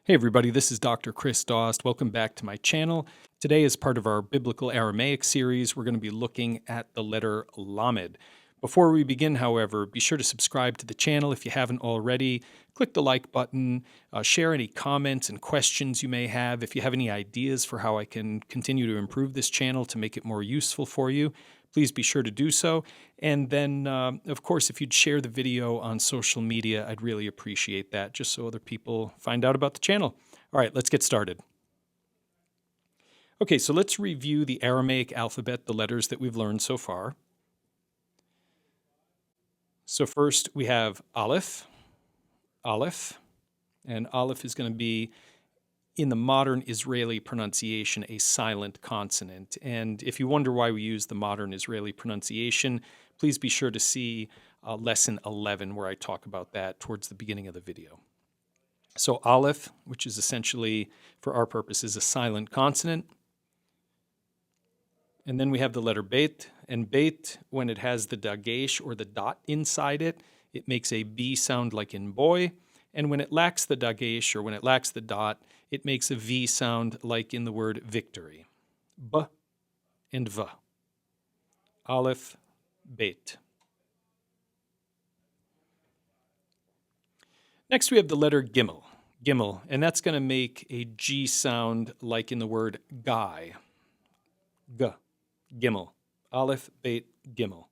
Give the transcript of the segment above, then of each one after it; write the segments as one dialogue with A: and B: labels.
A: Hey everybody, this is Dr. Chris Dost. Welcome back to my channel. Today, as part of our Biblical Aramaic series, we're going to be looking at the letter Lamed. Before we begin, however, be sure to subscribe to the channel if you haven't already. Click the like button, share any comments and questions you may have. If you have any ideas for how I can continue to improve this channel to make it more useful for you, please be sure to do so. And then, of course, if you'd share the video on social media, I'd really appreciate that, just so other people find out about the channel. All right, let's get started. Okay, so let's review the Aramaic alphabet, the letters that we've learned so far. So first we have Aleph, and Aleph is going to be, in the modern Israeli pronunciation, a silent consonant. And if you wonder why we use the modern Israeli pronunciation, please be sure to see lesson 11 where I talk about that towards the beginning of the video. So Aleph, which is essentially, for our purposes, a silent consonant. And then we have the letter Bet, and Bet, when it has the dagesh or the dot inside it, it makes a B sound like in boy. And when it lacks the dagesh or when it lacks the dot, it makes a V sound like in the word victory. B and V. Aleph, Bet. Next we have the letter Gimel, and that's going to make a G sound like in the word guy. G, Gimel. Aleph, Bet, Gimel.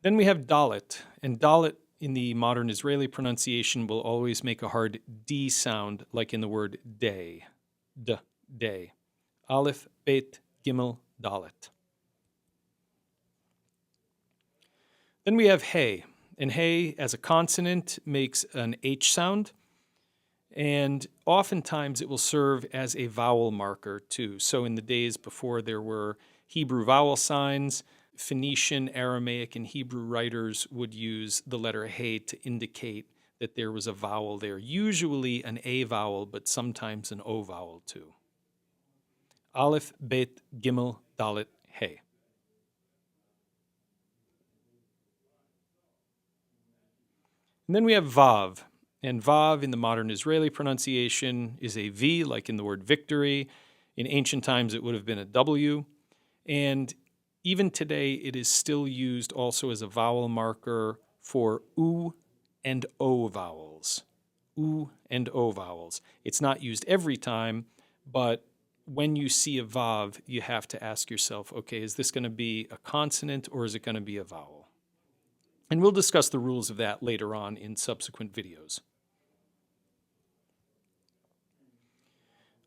A: Then we have Dalet, and Dalet in the modern Israeli pronunciation will always make a hard D sound like in the word day. D, day. Aleph, Bet, Gimel, Dalet. Then we have Hey, and Hey as a consonant makes an H sound, and oftentimes it will serve as a vowel marker too. So in the days before there were Hebrew vowel signs, Phoenician, Aramaic, and Hebrew writers would use the letter Hey to indicate that there was a vowel there, usually an A vowel, but sometimes an O vowel too. Aleph, Bet, Gimel, Dalet, Hey. And then we have Vav, and Vav in the modern Israeli pronunciation is a V, like in the word victory. In ancient times, it would have been a W. And even today, it is still used also as a vowel marker for U and O vowels. U and O vowels. It's not used every time, but when you see a Vav, you have to ask yourself, okay, is this going to be a consonant or is it going to be a vowel? And we'll discuss the rules of that later on in subsequent videos.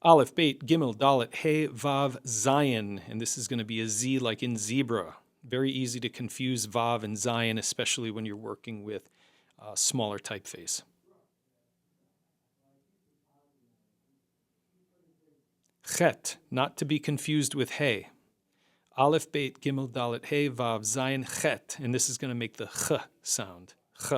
A: Aleph, Bet, Gimel, Dalet, Hey, Vav, Zayin. And this is going to be a Z like in zebra. Very easy to confuse Vav and Zayin, especially when you're working with smaller typeface. Chet, not to be confused with Hey. Aleph, Bet, Gimel, Dalet, Hey, Vav, Zayin, Chet. And this is going to make the Ch sound. Ch.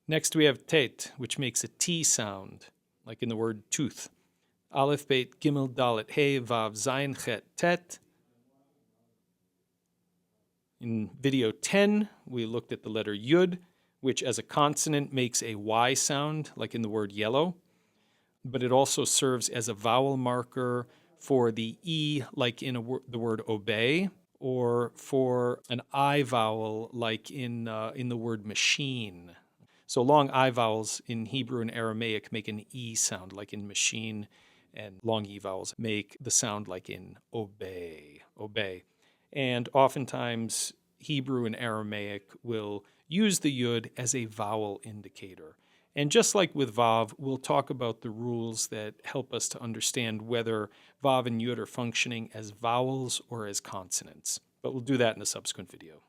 A: Next we have Tet, which makes a T sound, like in the word tooth. Aleph, Bet, Gimel, Dalet, Hey, Vav, Zayin, Chet, Tet. In video 10, we looked at the letter Yud, which as a consonant makes a Y sound, like in the word yellow. But it also serves as a vowel marker for the E, like in the word obey, or for an I vowel, like in the word machine. So long I vowels in Hebrew and Aramaic make an E sound, like in machine, and long E vowels make the sound like in obey, obey. And oftentimes, Hebrew and Aramaic will use the Yud as a vowel indicator. And just like with Vav, we'll talk about the rules that help us to understand whether Vav and Yud are functioning as vowels or as consonants. But we'll do that in a subsequent video.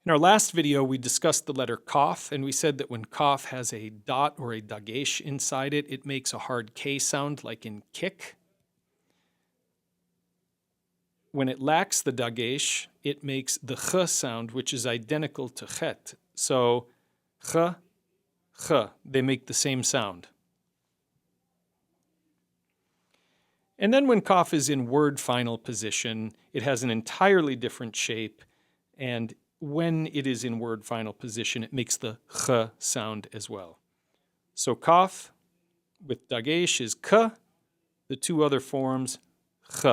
A: In our last video, we discussed the letter Kaf, and we said that when Kaf has a dot or a dagesh inside it, it makes a hard K sound, like in kick. When it lacks the dagesh, it makes the ch sound, which is identical to chet. So, ch, they make the same sound. And then when kaf is in word final position, it has an entirely different shape. And when it is in word final position, it makes the ch sound as well. So kaf with dagesh is k, the two other forms, ch.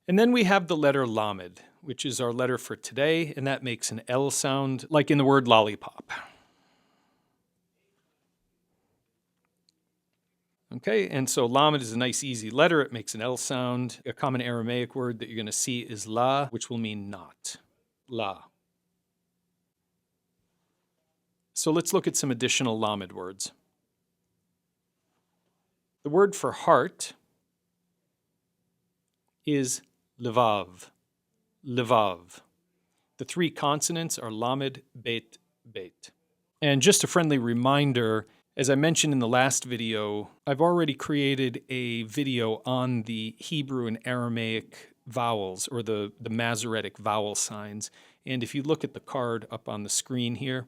A: And then we have the letter lamed, which is our letter for today, and that makes an L sound, like in the word lollipop. Okay, and so lamed is a nice easy letter. It makes an L sound. A common Aramaic word that you're going to see is la, which will mean not. La. So let's look at some additional lamed words. The word for heart is levav. Levav. The three consonants are lamed, bet, bet. And just a friendly reminder, as I mentioned in the last video, I've already created a video on the Hebrew and Aramaic vowels, or the Masoretic vowel signs. And if you look at the card up on the screen here,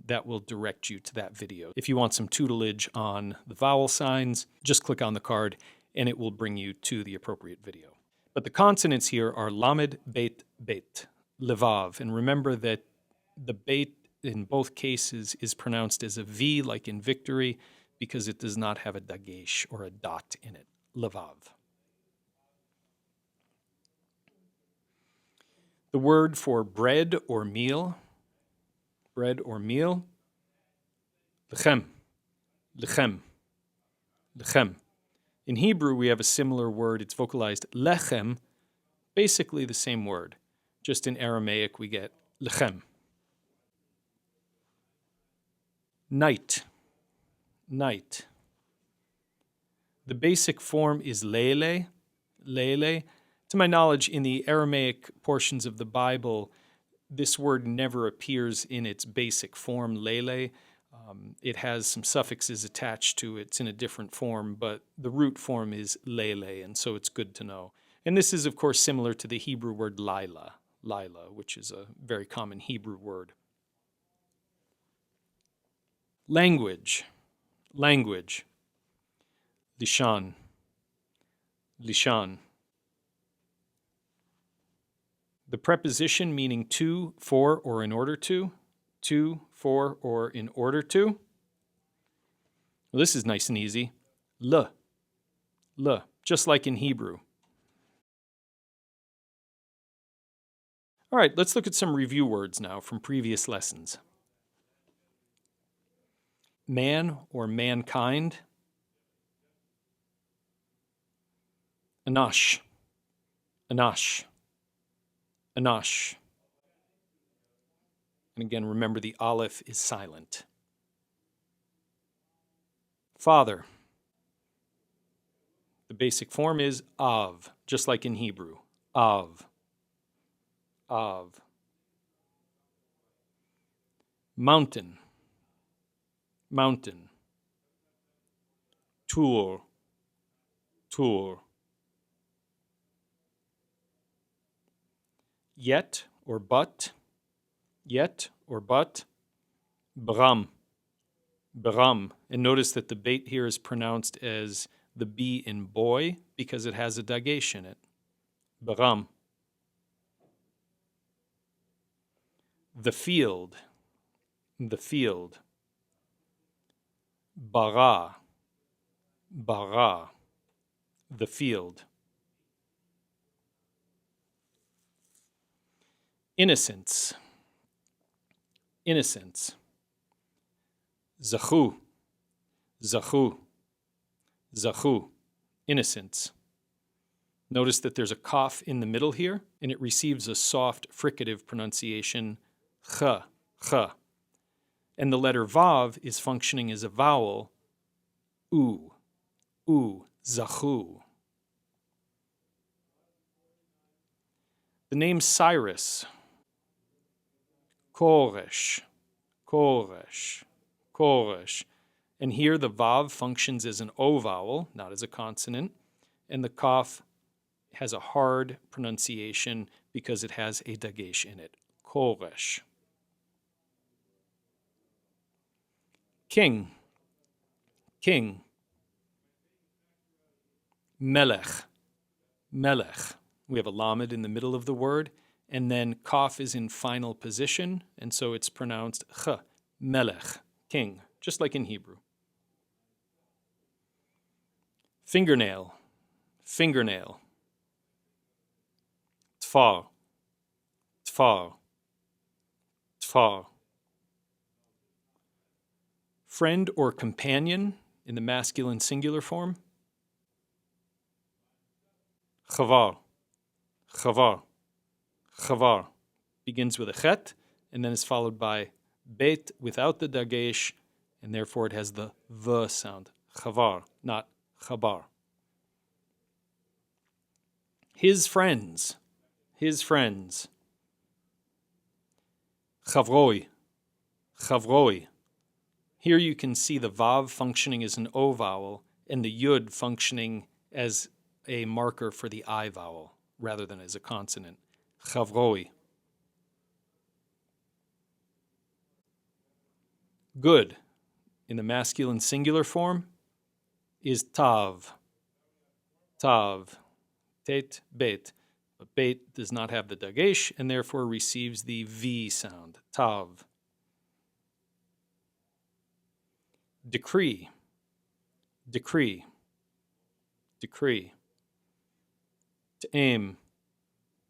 A: that will direct you to that video. If you want some tutelage on the vowel signs, just click on the card and it will bring you to the appropriate video. But the consonants here are lamed, bet, bet, levav. And remember that the bet in both cases is pronounced as a V, like in victory, because it does not have a dagesh or a dot in it. Levav. The word for bread or meal, lechem, lechem, lechem. In Hebrew, we have a similar word. It's vocalized lechem, basically the same word. Just in Aramaic, we get lechem. Night, night. The basic form is lele, lele. To my knowledge, in the Aramaic portions of the Bible, this word never appears in its basic form, lele. It has some suffixes attached to it. It's in a different form, but the root form is lele, and so it's good to know. And this is, of course, similar to the Hebrew word lila, which is a very common Hebrew word. Language, language. Lishan, lishan. The preposition meaning to, for, or in order to, for, or in order to. Well, this is nice and easy. Le, just like in Hebrew. All right, let's look at some review words now from previous lessons. Man or mankind. Anash, anash, anash. And again, remember the aleph is silent. Father. The basic form is av, just like in Hebrew. Av. Av. Mountain. Mountain. Tur. Tur. Yet or but. Yet or but. Bram. Bram. And notice that the bait here is pronounced as the B in boy because it has a dagesh in it. Bram. The field. The field. Bara. Bara. The field. Innocence. Innocence. Zachu. Zachu. Zachu. Innocence. Notice that there's a kaf in the middle here, and it receives a soft fricative pronunciation, ch, ch. And the letter vav is functioning as a vowel, u, zachu. The name Cyrus, Koresh, Koresh, Koresh. And here the vav functions as an O vowel, not as a consonant, and the kaf has a hard pronunciation because it has a dagesh in it. Koresh. King, king. Melech, melech. We have a lamed in the middle of the word, and then kaf is in final position, and so it's pronounced ch, melech, king, just like in Hebrew. Fingernail, fingernail. Tfar, tfar, tfar. Friend or companion in the masculine singular form. Chavar, chavar, chavar. Begins with a chet, and then is followed by bet without the dagesh, and therefore it has the v sound. Chavar, not chabar. His friends, his friends. Chavroi, chavroi. Here you can see the vav functioning as an o vowel and the yud functioning as a marker for the I vowel rather than as a consonant. Chavroi. Good, in the masculine singular form, is tav. Tav. Tet, bet. But bet does not have the dagesh and therefore receives the V sound. Tav. Decree. Decree. Decree. To aim.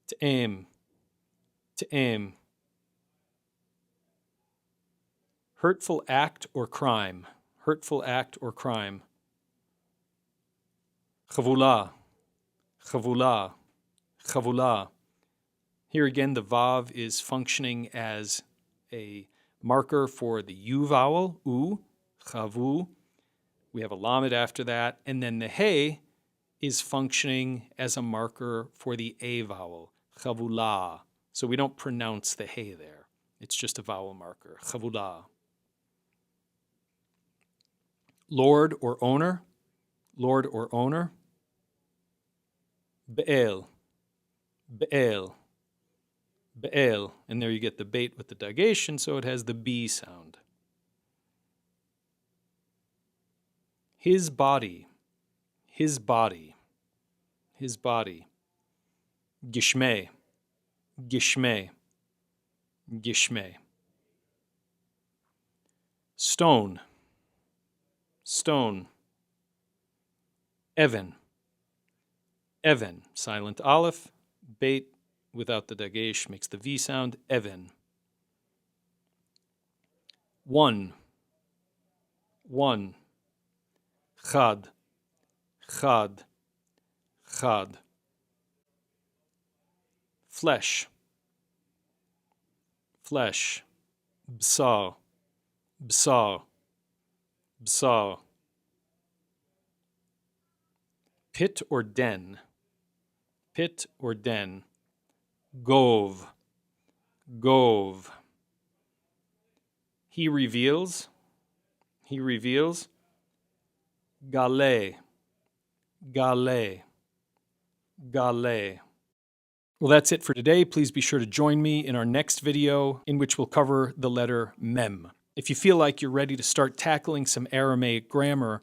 A: To aim. To aim. Hurtful act or crime. Hurtful act or crime. Chavula. Chavula. Chavula. Here again, the vav is functioning as a marker for the U vowel, U, chavu. We have a lamed after that, and then the he is functioning as a marker for the A vowel, chavula. So we don't pronounce the he there. It's just a vowel marker, chavula. Lord or owner, lord or owner. Be'el, be'el, be'el. And there you get the bait with the dagesh, and so it has the B sound. His body, his body, his body. Gishmei, gishmei, gishmei. Stone, stone. Evan, Evan, silent aleph, bait without the dagesh makes the V sound, Evan. One, one. Chad, chad, chad. Flesh, flesh. Bsar, bsar, bsar. Pit or den, pit or den. Gov, gov. He reveals, he reveals. Gale, gale, gale. Well, that's it for today. Please be sure to join me in our next video in which we'll cover the letter mem. If you feel like you're ready to start tackling some Aramaic grammar,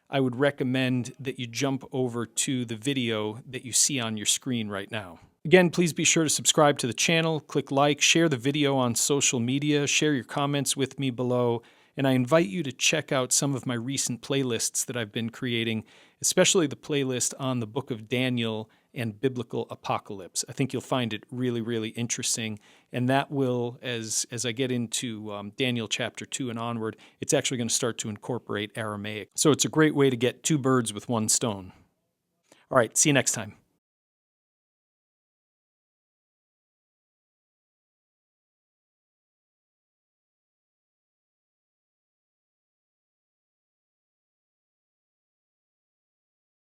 A: I would recommend that you jump over to the video that you see on your screen right now. Again, please be sure to subscribe to the channel, click like, share the video on social media, share your comments with me below, and I invite you to check out some of my recent playlists that I've been creating, especially the playlist on the book of Daniel and biblical apocalypse. I think you'll find it really, really interesting, and that will, as I get into Daniel chapter 2 and onward, it's actually going to start to incorporate Aramaic. So it's a great way to get two birds with one stone. All right, see you next time.